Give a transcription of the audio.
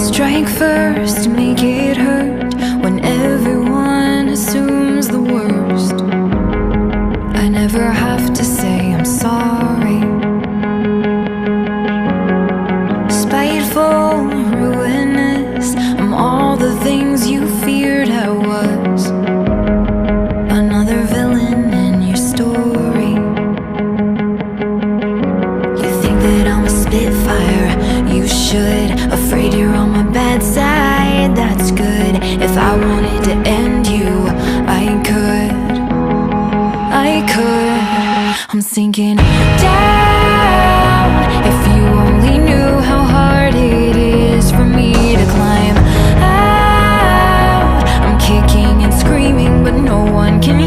Strike first, make it hurt when everyone assumes the worst. I never have to say I'm sorry. Spiteful, ruinous, I'm all the things you feared I was. Another villain in your story. You think that I'm a spitfire, you should. Afraid you're on my bad side, that's good. If I wanted to end you, I could. I'm sinking down